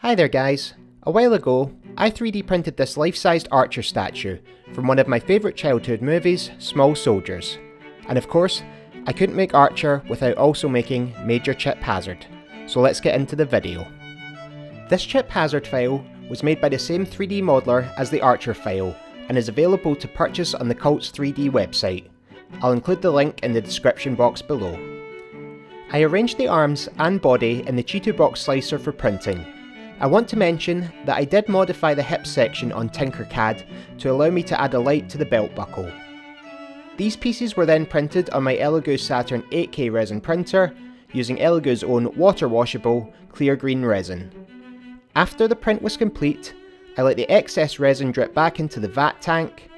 Hi there guys. A while ago, I 3D printed this life-sized Archer statue from one of my favourite childhood movies, Small Soldiers. And of course, I couldn't make Archer without also making Major Chip Hazard. So let's get into the video. This Chip Hazard file was made by the same 3D modeler as the Archer file and is available to purchase on the Cults 3D website. I'll include the link in the description box below. I arranged the arms and body in the Cheeto Box slicer for printing. I want to mention that I did modify the hip section on Tinkercad to allow me to add a light to the belt buckle. These pieces were then printed on my Elegoo Saturn 8K resin printer using Elegoo's own water washable clear green resin. After the print was complete, I let the excess resin drip back into the vat tank.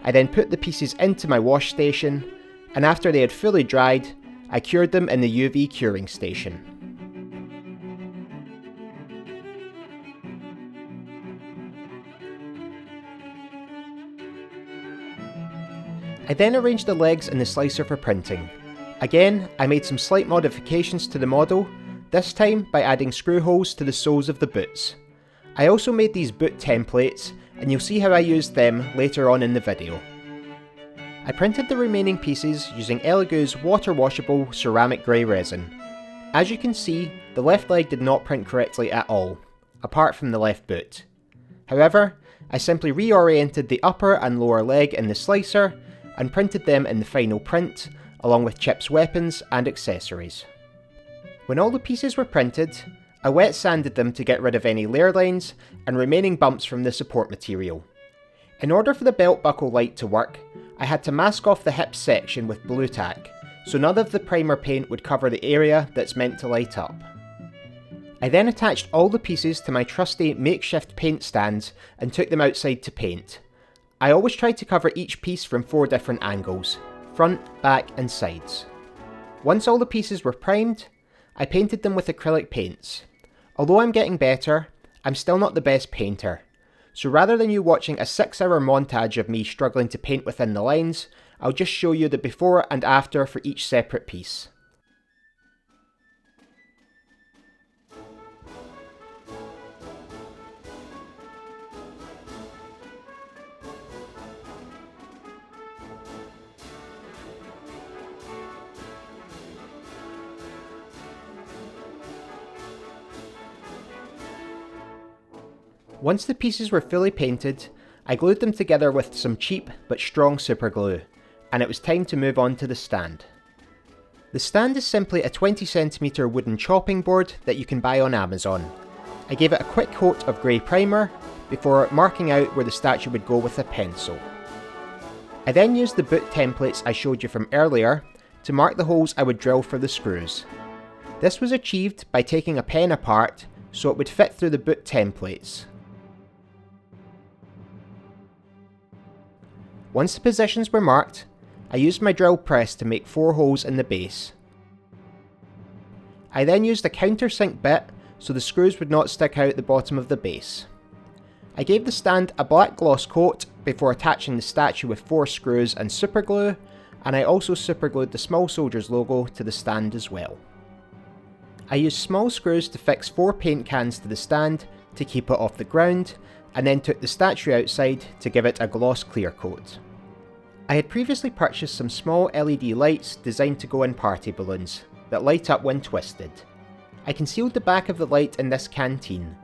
I then put the pieces into my wash station, and after they had fully dried, I cured them in the UV curing station. I then arranged the legs in the slicer for printing. Again, I made some slight modifications to the model, this time by adding screw holes to the soles of the boots. I also made these boot templates, and you'll see how I used them later on in the video. I printed the remaining pieces using Elegoo's water washable ceramic grey resin. As you can see, the left leg did not print correctly at all, apart from the left boot. However, I simply reoriented the upper and lower leg in the slicer, and printed them in the final print, along with Chip's weapons and accessories. When all the pieces were printed, I wet sanded them to get rid of any layer lines and remaining bumps from the support material. In order for the belt buckle light to work, I had to mask off the hip section with Blu Tack, so none of the primer paint would cover the area that's meant to light up. I then attached all the pieces to my trusty makeshift paint stands and took them outside to paint. I always try to cover each piece from 4 different angles, front, back and sides. Once all the pieces were primed, I painted them with acrylic paints. Although I'm getting better, I'm still not the best painter. So rather than you watching a 6-hour montage of me struggling to paint within the lines, I'll just show you the before and after for each separate piece. Once the pieces were fully painted, I glued them together with some cheap but strong super glue, and it was time to move on to the stand. The stand is simply a 20cm wooden chopping board that you can buy on Amazon. I gave it a quick coat of grey primer before marking out where the statue would go with a pencil. I then used the boot templates I showed you from earlier to mark the holes I would drill for the screws. This was achieved by taking a pen apart so it would fit through the boot templates. Once the positions were marked, I used my drill press to make 4 holes in the base. I then used a countersink bit so the screws would not stick out the bottom of the base. I gave the stand a black gloss coat before attaching the statue with 4 screws and super glue, and I also super glued the Small Soldiers logo to the stand as well. I used small screws to fix 4 paint cans to the stand to keep it off the ground, and then took the statue outside to give it a gloss clear coat. I had previously purchased some small LED lights designed to go in party balloons that light up when twisted. I concealed the back of the light in this canteen.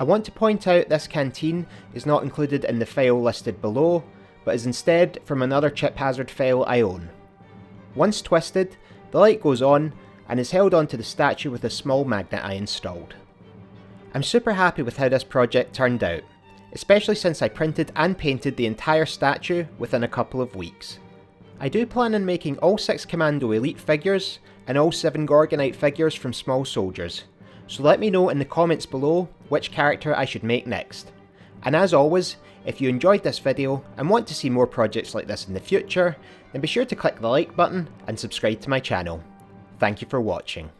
I want to point out this canteen is not included in the file listed below, but is instead from another Chip Hazard file I own. Once twisted, the light goes on and is held onto the statue with a small magnet I installed. I'm super happy with how this project turned out, especially since I printed and painted the entire statue within a couple of weeks. I do plan on making all 6 Commando Elite figures and all 7 Gorgonite figures from Small Soldiers, so let me know in the comments below which character I should make next. And as always, if you enjoyed this video and want to see more projects like this in the future, then be sure to click the like button and subscribe to my channel. Thank you for watching.